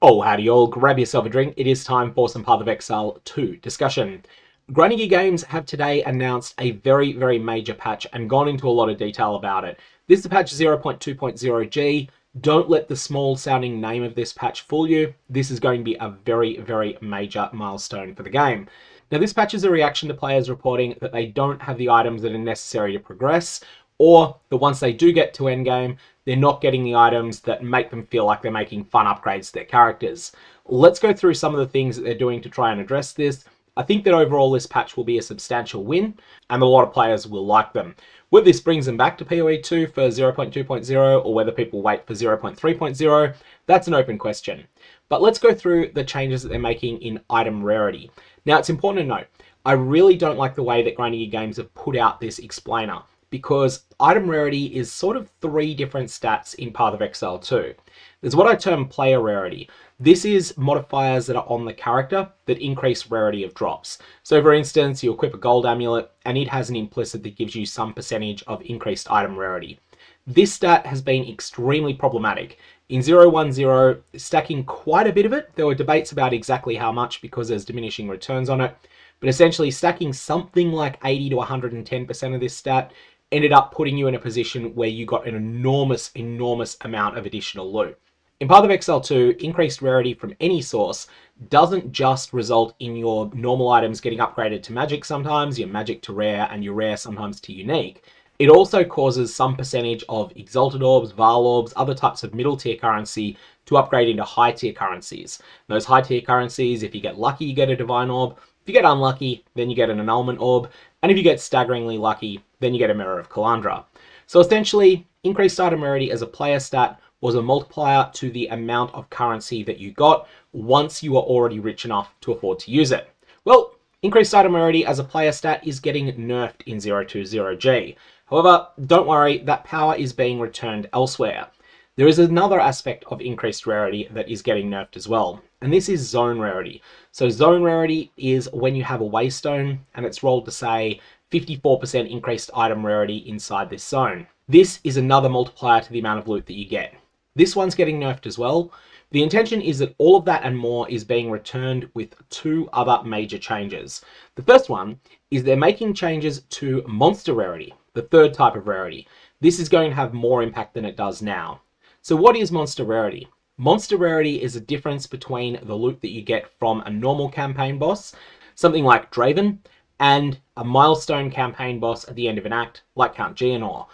Oh, howdy all, grab yourself a drink. It is time for some Path of Exile 2 discussion. Grinding Games have today announced a very major patch and gone into a lot of detail about it. This is patch 0.2.0G. Don't let the small sounding name of this patch fool you. This is going to be a very major milestone for the game. Now this patch is a reaction to players reporting that they don't have the items that are necessary to progress, or that once they do get to endgame, they're not getting the items that make them feel like they're making fun upgrades to their characters. Let's go through some of the things that they're doing to try and address this. I think that overall this patch will be a substantial win, and a lot of players will like them. Whether this brings them back to POE 2 for 0.2.0, or whether people wait for 0.3.0, that's an open question. But let's go through the changes that they're making in item rarity. Now it's important to note, I really don't like the way that Grinding Games have put out this explainer, because item rarity is sort of three different stats in Path of Exile 2. There's what I term player rarity. This is modifiers that are on the character that increase rarity of drops. So for instance, you equip a gold amulet and it has an implicit that gives you some percentage of increased item rarity. This stat has been extremely problematic. In 0.1.0, stacking quite a bit of it. There were debates about exactly how much because there's diminishing returns on it. But essentially stacking something like 80 to 110% of this stat ended up putting you in a position where you got an enormous amount of additional loot. In Path of Exile 2, increased rarity from any source doesn't just result in your normal items getting upgraded to magic sometimes, your magic to rare, and your rare sometimes to unique. It also causes some percentage of exalted orbs, Val orbs, other types of middle tier currency to upgrade into high tier currencies. And those high tier currencies, if you get lucky, you get a divine orb. If you get unlucky, then you get an annulment orb. And if you get staggeringly lucky, then you get a Mirror of Kalandra. So essentially, increased item rarity as a player stat was a multiplier to the amount of currency that you got once you were already rich enough to afford to use it. Well, increased item rarity as a player stat is getting nerfed in 0.2.0G. However, don't worry, that power is being returned elsewhere. There is another aspect of increased rarity that is getting nerfed as well, and this is zone rarity. So zone rarity is when you have a waystone and it's rolled to say 54% increased item rarity inside this zone. This is another multiplier to the amount of loot that you get. This one's getting nerfed as well. The intention is that all of that and more is being returned with two other major changes. The first one is they're making changes to monster rarity, the third type of rarity. This is going to have more impact than it does now. So what is monster rarity? Monster rarity is a difference between the loot that you get from a normal campaign boss, something like Draven, and a milestone campaign boss at the end of an act, like Count Geonor.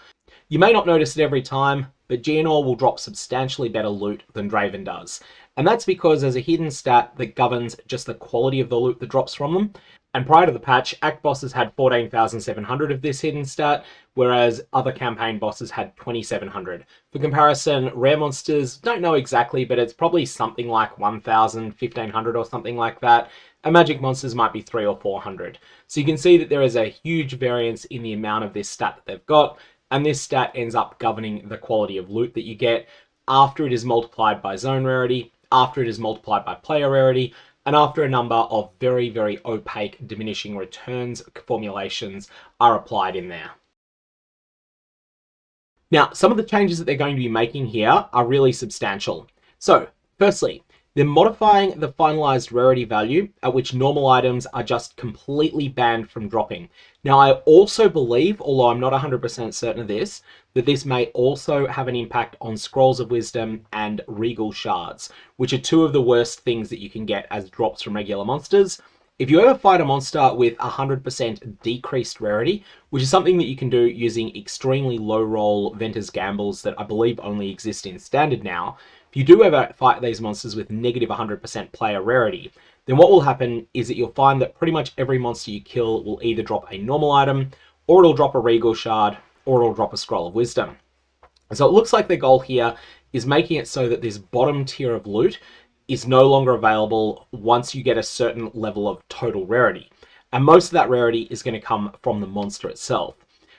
You may not notice it every time, but Geonor will drop substantially better loot than Draven does. And that's because there's a hidden stat that governs just the quality of the loot that drops from them. And prior to the patch, Act bosses had 14,700 of this hidden stat, whereas other campaign bosses had 2,700. For comparison, rare monsters, don't know exactly, but it's probably something like 1,000, 1,500 or something like that. And magic monsters might be 300 or 400. So you can see that there is a huge variance in the amount of this stat that they've got, and this stat ends up governing the quality of loot that you get after it is multiplied by zone rarity, after it is multiplied by player rarity, and after a number of very opaque diminishing returns formulations are applied in there. Now, some of the changes that they're going to be making here are really substantial. So, firstly, they're modifying the finalized rarity value at which normal items are just completely banned from dropping. Now, I also believe, although I'm not 100% certain of this, that this may also have an impact on Scrolls of Wisdom and Regal shards, which are two of the worst things that you can get as drops from regular monsters. If you ever fight a monster with 100% decreased rarity, which is something that you can do using extremely low roll Venter's Gambles that I believe only exist in Standard now, if you do ever fight these monsters with negative 100% player rarity, then what will happen is that you'll find that pretty much every monster you kill will either drop a normal item, or it'll drop a Regal shard, or it'll drop a Scroll of Wisdom. So it looks like the goal here is making it so that this bottom tier of loot is no longer available once you get a certain level of total rarity. And most of that rarity is going to come from the monster itself.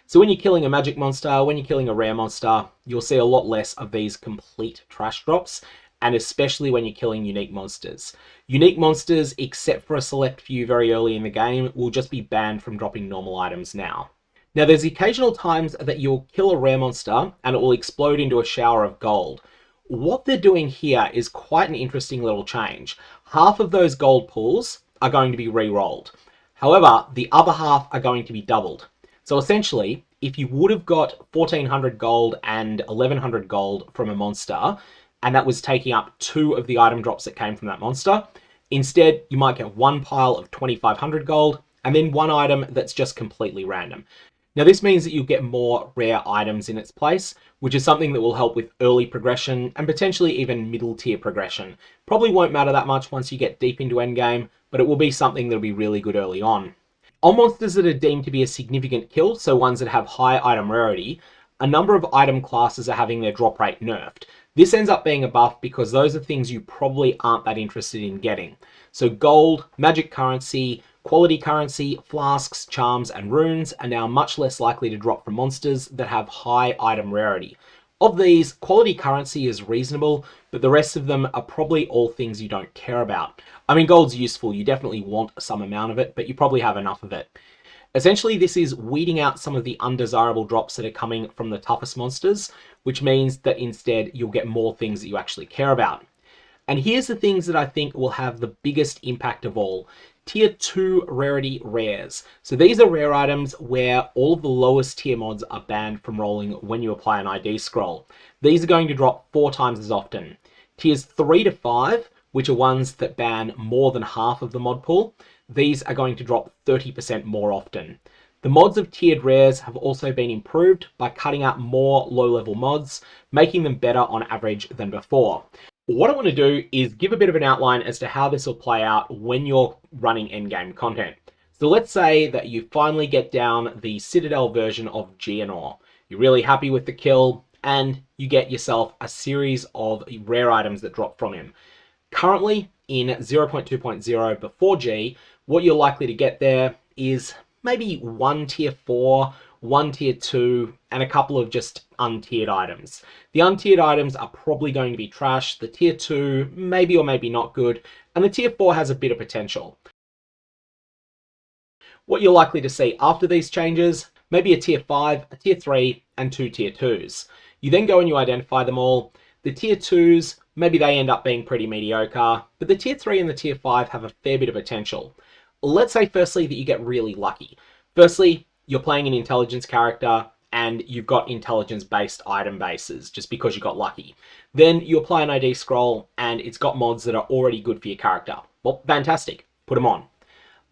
So when you're killing a magic monster, when you're killing a rare monster, you'll see a lot less of these complete trash drops, and especially when you're killing unique monsters. Unique monsters, except for a select few very early in the game, will just be banned from dropping normal items now. Now there's occasional times that you'll kill a rare monster and it will explode into a shower of gold. What they're doing here is quite an interesting little change. Half of those gold pools are going to be re-rolled. However, the other half are going to be doubled. So essentially, if you would have got 1400 gold and 1100 gold from a monster, and that was taking up 2 of the item drops that came from that monster, instead you might get one pile of 2500 gold and then one item that's just completely random. Now this means that you'll get more rare items in its place, which is something that will help with early progression and potentially even middle tier progression. Probably won't matter that much once you get deep into endgame, but it will be something that'll be really good early on. On monsters that are deemed to be a significant kill, so ones that have high item rarity, a number of item classes are having their drop rate nerfed. This ends up being a buff because those are things you probably aren't that interested in getting. So gold, magic currency, quality currency, flasks, charms, and runes are now much less likely to drop from monsters that have high item rarity. Of these, quality currency is reasonable, but the rest of them are probably all things you don't care about. I mean, gold's useful, you definitely want some amount of it, but you probably have enough of it. Essentially, this is weeding out some of the undesirable drops that are coming from the toughest monsters, which means that instead you'll get more things that you actually care about. And here's the things that I think will have the biggest impact of all. Tier 2 rarity rares. So these are rare items where all of the lowest tier mods are banned from rolling when you apply an ID scroll. These are going to drop 4 times as often. Tiers 3 to 5, which are ones that ban more than half of the mod pool, these are going to drop 30% more often. The mods of tiered rares have also been improved by cutting out more low-level mods, making them better on average than before. What I want to do is give a bit of an outline as to how this will play out when you're running endgame content. So let's say that you finally get down the Citadel version of Geonor. You're really happy with the kill, and you get yourself a series of rare items that drop from him. Currently, in 0.2.0 before G, what you're likely to get there is maybe one tier 4, one tier 2, and a couple of just untiered items. The untiered items are probably going to be trash. The tier 2, maybe or maybe not good, and the tier 4 has a bit of potential. What you're likely to see after these changes, maybe a tier 5, a tier 3, and 2 tier 2s. You then go and you identify them all. The tier 2s, maybe they end up being pretty mediocre, but the tier 3 and the tier 5 have a fair bit of potential. Let's say firstly that you get really lucky. Firstly, you're playing an intelligence character and you've got intelligence-based item bases just because you got lucky. Then you apply an ID scroll and it's got mods that are already good for your character. Well, fantastic, put them on.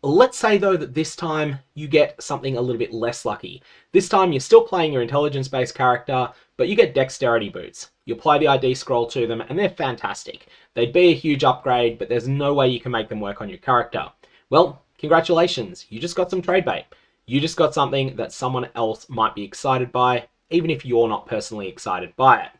Let's say though that this time you get something a little bit less lucky. This time you're still playing your intelligence-based character, but you get dexterity boots. You apply the ID scroll to them and they're fantastic. They'd be a huge upgrade, but there's no way you can make them work on your character. Well, congratulations, you just got some trade bait. You just got something that someone else might be excited by, even if you're not personally excited by it.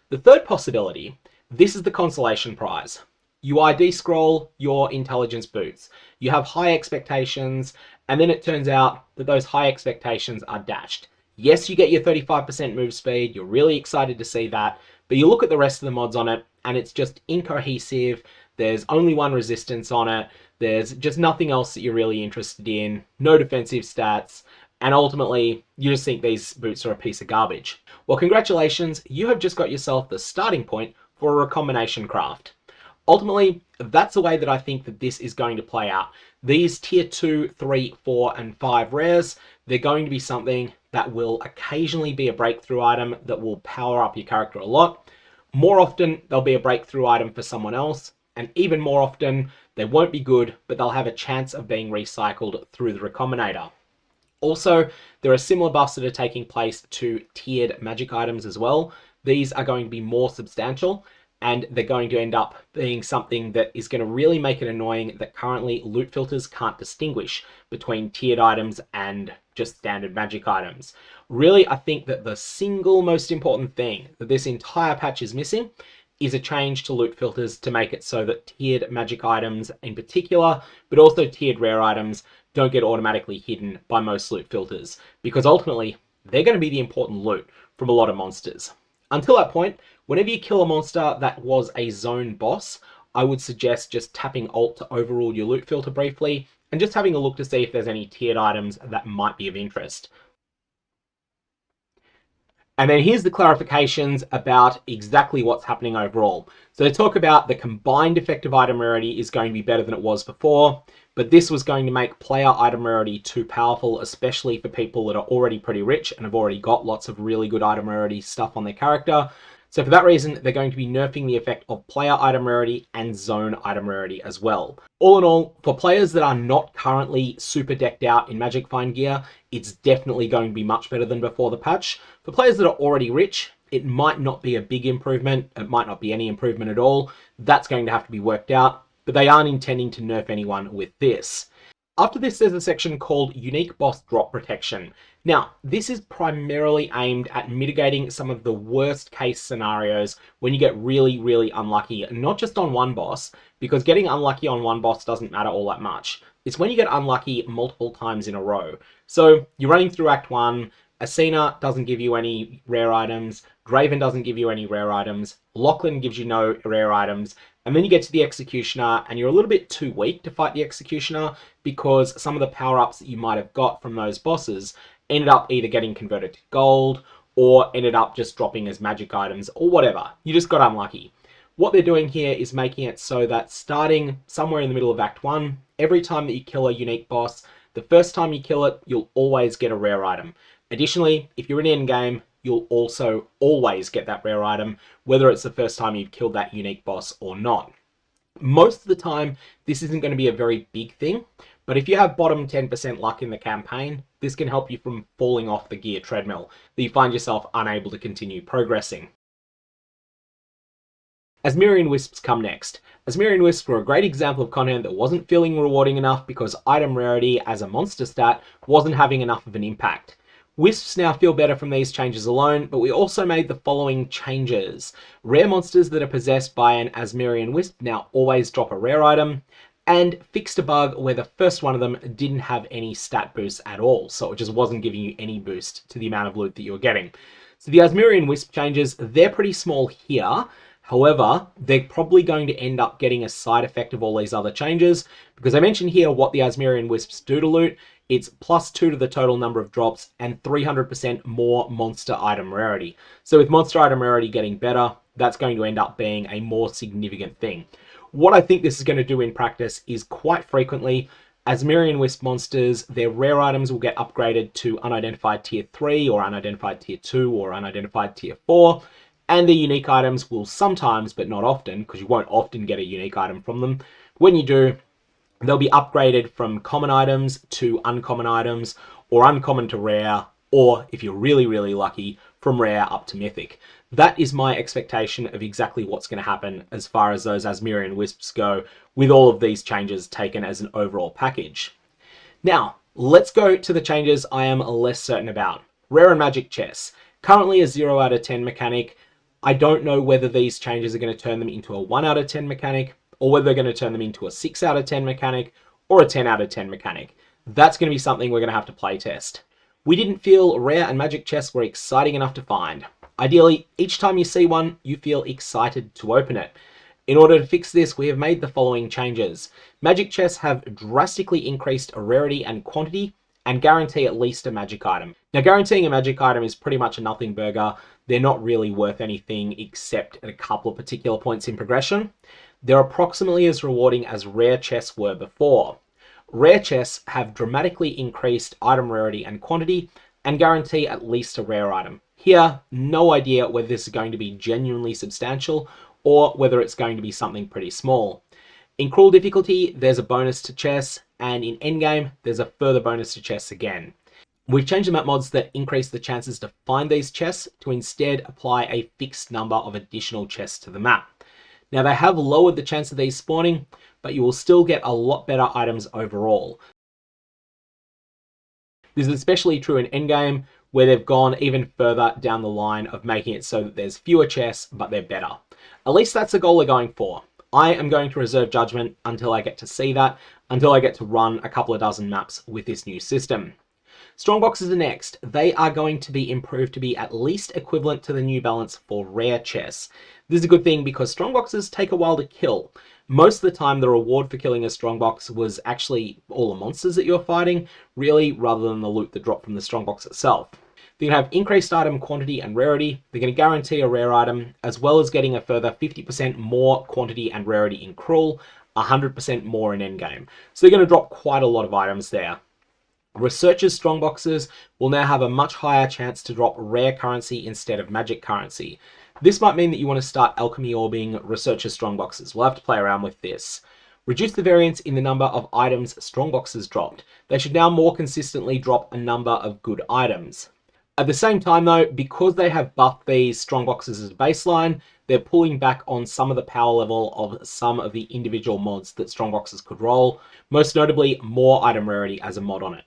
The third possibility, this is the consolation prize. You ID scroll your intelligence boots. You have high expectations, and then it turns out that those high expectations are dashed. Yes, you get your 35% move speed, you're really excited to see that, but you look at the rest of the mods on it, and it's just incohesive. There's only one resistance on it. There's just nothing else that you're really interested in. No defensive stats. And ultimately, you just think these boots are a piece of garbage. Well, congratulations. You have just got yourself the starting point for a recombination craft. Ultimately, that's the way that I think that this is going to play out. These tier 2, 3, 4, and 5 rares, they're going to be something that will occasionally be a breakthrough item that will power up your character a lot. More often, they'll be a breakthrough item for someone else. And even more often, they won't be good, but they'll have a chance of being recycled through the Recombinator. Also, there are similar buffs that are taking place to tiered magic items as well. These are going to be more substantial, and they're going to end up being something that is going to really make it annoying that currently loot filters can't distinguish between tiered items and just standard magic items. Really, I think that the single most important thing that this entire patch is missing is a change to loot filters to make it so that tiered magic items in particular, but also tiered rare items, don't get automatically hidden by most loot filters, because ultimately they're going to be the important loot from a lot of monsters. Until that point, whenever you kill a monster that was a zone boss, I would suggest just tapping Alt to overrule your loot filter briefly, and just having a look to see if there's any tiered items that might be of interest. And then here's the clarifications about exactly what's happening overall. So they talk about the combined effective item rarity is going to be better than it was before, but this was going to make player item rarity too powerful, especially for people that are already pretty rich and have already got lots of really good item rarity stuff on their character. So for that reason, they're going to be nerfing the effect of player item rarity and zone item rarity as well. All in all, for players that are not currently super decked out in Magic Find gear, it's definitely going to be much better than before the patch. For players that are already rich, it might not be a big improvement. It might not be any improvement at all. That's going to have to be worked out, but they aren't intending to nerf anyone with this. After this, there's a section called Unique Boss Drop Protection. Now, this is primarily aimed at mitigating some of the worst case scenarios when you get really, really unlucky, not just on one boss, because getting unlucky on one boss doesn't matter all that much. It's when you get unlucky multiple times in a row. So you're running through Act 1, Asina doesn't give you any rare items, Draven doesn't give you any rare items, Lachlan gives you no rare items, and then you get to the Executioner and you're a little bit too weak to fight the Executioner because some of the power-ups that you might have got from those bosses ended up either getting converted to gold or ended up just dropping as magic items or whatever. You just got unlucky. What they're doing here is making it so that starting somewhere in the middle of Act 1, every time that you kill a unique boss, the first time you kill it, you'll always get a rare item. Additionally, if you're in endgame, you'll also always get that rare item, whether it's the first time you've killed that unique boss or not. Most of the time, this isn't going to be a very big thing, but if you have bottom 10% luck in the campaign, this can help you from falling off the gear treadmill, that you find yourself unable to continue progressing. Azmeri Wisps come next. Azmeri Wisps were a great example of content that wasn't feeling rewarding enough because item rarity as a monster stat wasn't having enough of an impact. Wisps now feel better from these changes alone, but we also made the following changes. Rare monsters that are possessed by an Azmeri Wisp now always drop a rare item, and fixed a bug where the first one of them didn't have any stat boosts at all, so it just wasn't giving you any boost to the amount of loot that you were getting. So the Azmeri Wisp changes, they're pretty small here. However, they're probably going to end up getting a side effect of all these other changes, because I mentioned here what the Azmeri Wisps do to loot. It's +2 to the total number of drops and 300% more monster item rarity. So with monster item rarity getting better, that's going to end up being a more significant thing. What I think this is going to do in practice is quite frequently, Azmeri Wisp monsters, their rare items will get upgraded to unidentified tier 3 or unidentified tier 2 or unidentified tier 4. And the unique items will sometimes, but not often, because you won't often get a unique item from them. When you do, they'll be upgraded from common items to uncommon items, or uncommon to rare, or if you're really, really lucky, from rare up to mythic. That is my expectation of exactly what's going to happen as far as those Azmeri Wisps go, with all of these changes taken as an overall package. Now, let's go to the changes I am less certain about. Rare and magic chests. Currently a 0 out of 10 mechanic. I don't know whether these changes are going to turn them into a 1 out of 10 mechanic, or whether they're going to turn them into a 6 out of 10 mechanic, or a 10 out of 10 mechanic. That's going to be something we're going to have to play test. We didn't feel rare and magic chests were exciting enough to find. Ideally, each time you see one, you feel excited to open it. In order to fix this, we have made the following changes. Magic chests have drastically increased rarity and quantity, and guarantee at least a magic item. Now, guaranteeing a magic item is pretty much a nothing burger. They're not really worth anything except at a couple of particular points in progression. They're approximately as rewarding as rare chests were before. Rare chests have dramatically increased item rarity and quantity and guarantee at least a rare item. Here, no idea whether this is going to be genuinely substantial or whether it's going to be something pretty small. In cruel difficulty, there's a bonus to chests, and in endgame, there's a further bonus to chests again. We've changed the map mods that increase the chances to find these chests to instead apply a fixed number of additional chests to the map. Now, they have lowered the chance of these spawning, but you will still get a lot better items overall. This is especially true in endgame, where they've gone even further down the line of making it so that there's fewer chests, but they're better. At least that's the goal they're going for. I am going to reserve judgment until I get to see that, until I get to run a couple of dozen maps with this new system. Strongboxes are next. They are going to be improved to be at least equivalent to the new balance for rare chests. This is a good thing because strongboxes take a while to kill. Most of the time, the reward for killing a strongbox was actually all the monsters that you're fighting, really, rather than the loot that dropped from the strongbox itself. They're going to have increased item quantity and rarity. They're going to guarantee a rare item, as well as getting a further 50% more quantity and rarity in cruel, 100% more in endgame. So they're going to drop quite a lot of items there. Researchers' strongboxes will now have a much higher chance to drop rare currency instead of magic currency. This might mean that you want to start alchemy orbing Researchers' strongboxes. We'll have to play around with this. Reduce the variance in the number of items strongboxes dropped. They should now more consistently drop a number of good items. At the same time though, because they have buffed these strongboxes as a baseline, they're pulling back on some of the power level of some of the individual mods that strongboxes could roll, most notably more item rarity as a mod on it.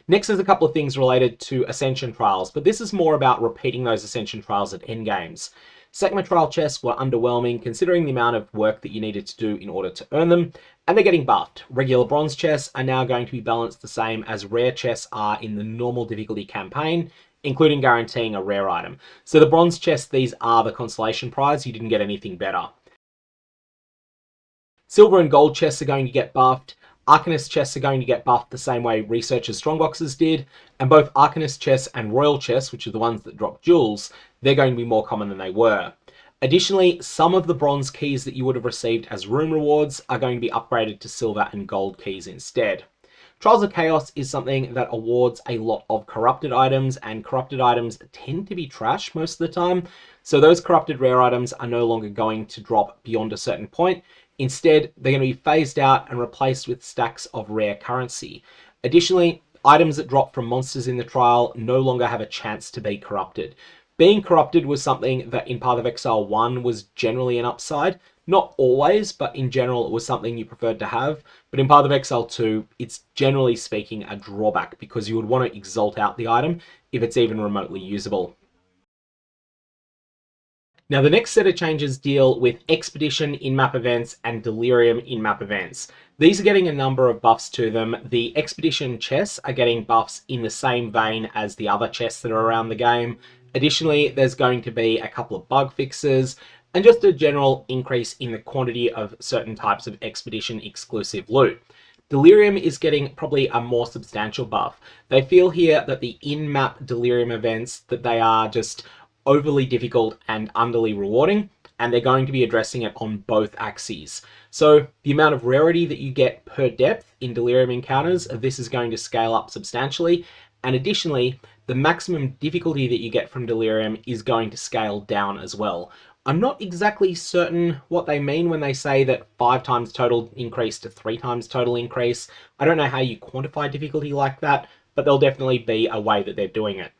Next is a couple of things related to Ascension Trials, but this is more about repeating those Ascension Trials at endgames. Sekhema Trial chests were underwhelming considering the amount of work that you needed to do in order to earn them, and they're getting buffed. Regular bronze chests are now going to be balanced the same as rare chests are in the normal difficulty campaign, including guaranteeing a rare item. So the bronze chests, these are the consolation prize, you didn't get anything better. Silver and gold chests are going to get buffed. Arcanist chests are going to get buffed the same way Researchers' strongboxes did, and both Arcanist chests and Royal chests, which are the ones that drop jewels, they're going to be more common than they were. Additionally, some of the bronze keys that you would have received as room rewards are going to be upgraded to silver and gold keys instead. Trials of Chaos is something that awards a lot of corrupted items, and corrupted items tend to be trash most of the time, so those corrupted rare items are no longer going to drop beyond a certain point. Instead, they're going to be phased out and replaced with stacks of rare currency. Additionally, items that drop from monsters in the trial no longer have a chance to be corrupted. Being corrupted was something that in Path of Exile 1 was generally an upside. Not always, but in general it was something you preferred to have. But in Path of Exile 2, it's generally speaking a drawback because you would want to exalt out the item if it's even remotely usable. Now the next set of changes deal with Expedition in-map events and Delirium in-map events. These are getting a number of buffs to them. The Expedition chests are getting buffs in the same vein as the other chests that are around the game. Additionally, there's going to be a couple of bug fixes and just a general increase in the quantity of certain types of Expedition exclusive loot. Delirium is getting probably a more substantial buff. They feel here that the in-map Delirium events, that they are just overly difficult and underly rewarding, and they're going to be addressing it on both axes. So the amount of rarity that you get per depth in Delirium encounters, this is going to scale up substantially, and additionally, the maximum difficulty that you get from Delirium is going to scale down as well. I'm not exactly certain what they mean when they say that 5 times total increase to 3 times total increase. I don't know how you quantify difficulty like that, but there'll definitely be a way that they're doing it.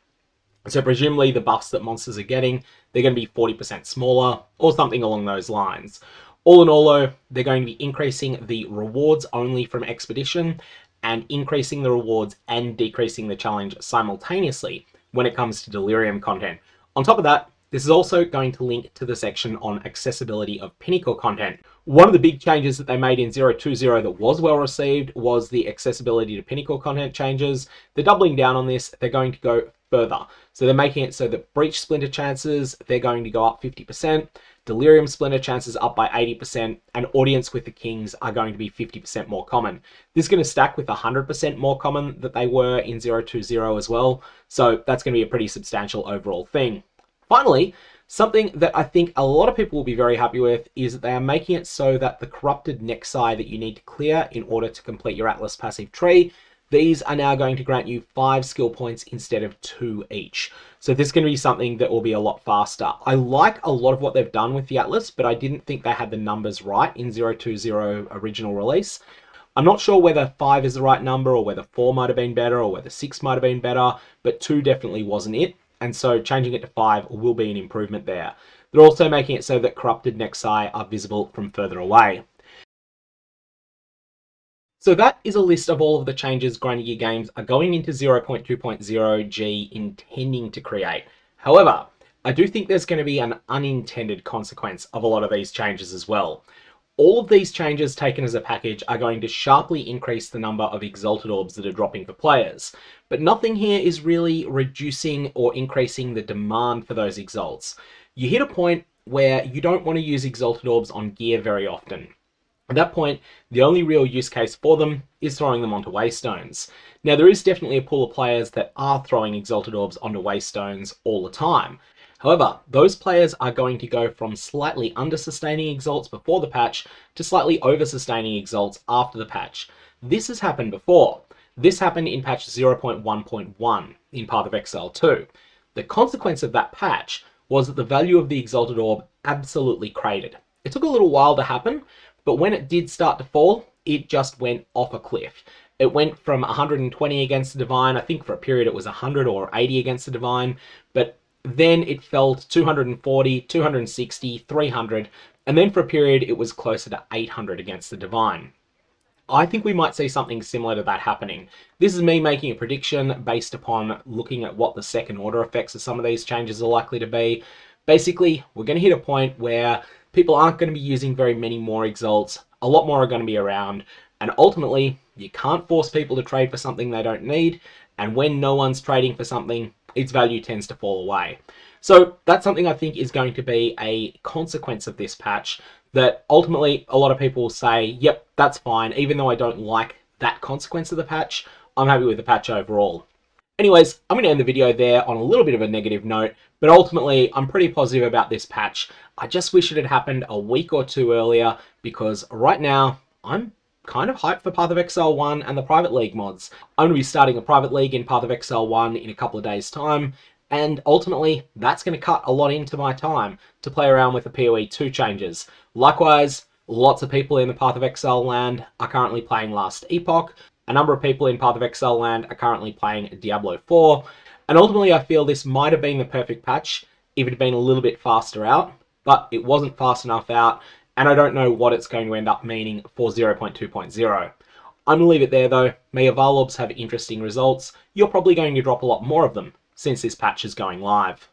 So presumably the buffs that monsters are getting, they're going to be 40% smaller or something along those lines. All in all though, they're going to be increasing the rewards only from Expedition and increasing the rewards and decreasing the challenge simultaneously when it comes to Delirium content. On top of that, this is also going to link to the section on accessibility of Pinnacle content. One of the big changes that they made in 0.20 that was well received was the accessibility to Pinnacle content changes. They're doubling down on this. They're going to go further. So they're making it so that Breach Splinter chances, they're going to go up 50%, Delirium Splinter chances up by 80%, and Audience with the Kings are going to be 50% more common. This is going to stack with 100% more common that they were in 0.20 as well, so that's going to be a pretty substantial overall thing. Finally, something that I think a lot of people will be very happy with is that they are making it so that the corrupted Nexi that you need to clear in order to complete your Atlas passive tree, these are now going to grant you 5 skill points instead of 2 each. So this is going to be something that will be a lot faster. I like a lot of what they've done with the Atlas, but I didn't think they had the numbers right in 0.20 original release. I'm not sure whether 5 is the right number or whether 4 might have been better or whether 6 might have been better, but 2 definitely wasn't it. And so changing it to 5 will be an improvement there. They're also making it so that corrupted Nexi are visible from further away. So that is a list of all of the changes Grinding Gear Games are going into 0.2.0 G intending to create. However, I do think there's going to be an unintended consequence of a lot of these changes as well. All of these changes taken as a package are going to sharply increase the number of Exalted Orbs that are dropping for players, but nothing here is really reducing or increasing the demand for those Exalts. You hit a point where you don't want to use Exalted Orbs on gear very often. At that point, the only real use case for them is throwing them onto Waystones. Now, there is definitely a pool of players that are throwing Exalted Orbs onto Waystones all the time. However, those players are going to go from slightly under-sustaining Exalts before the patch to slightly over-sustaining Exalts after the patch. This has happened before. This happened in patch 0.1.1 in Path of Exile 2. The consequence of that patch was that the value of the Exalted Orb absolutely cratered. It took a little while to happen, but when it did start to fall, it just went off a cliff. It went from 120 against the Divine, I think for a period it was 100 or 80 against the Divine, but then it fell to 240, 260, 300, and then for a period it was closer to 800 against the Divine. I think we might see something similar to that happening. This is me making a prediction based upon looking at what the second order effects of some of these changes are likely to be. Basically, we're going to hit a point where people aren't going to be using very many more Exalts, a lot more are going to be around, and ultimately, you can't force people to trade for something they don't need, and when no one's trading for something, its value tends to fall away. So that's something I think is going to be a consequence of this patch, that ultimately a lot of people will say, yep, that's fine, even though I don't like that consequence of the patch, I'm happy with the patch overall. Anyways, I'm going to end the video there on a little bit of a negative note, but ultimately I'm pretty positive about this patch. I just wish it had happened a week or two earlier, because right now I'm kind of hyped for Path of Exile 1 and the Private League mods. I'm going to be starting a Private League in Path of Exile 1 in a couple of days' time, and ultimately that's going to cut a lot into my time to play around with the POE 2 changes. Likewise, lots of people in the Path of Exile land are currently playing Last Epoch. A number of people in Path of Exile land are currently playing Diablo 4, and ultimately I feel this might have been the perfect patch if it had been a little bit faster out, but it wasn't fast enough out, and I don't know what it's going to end up meaning for 0.2.0. I'm going to leave it there though. May Eval Orbs have interesting results. You're probably going to drop a lot more of them since this patch is going live.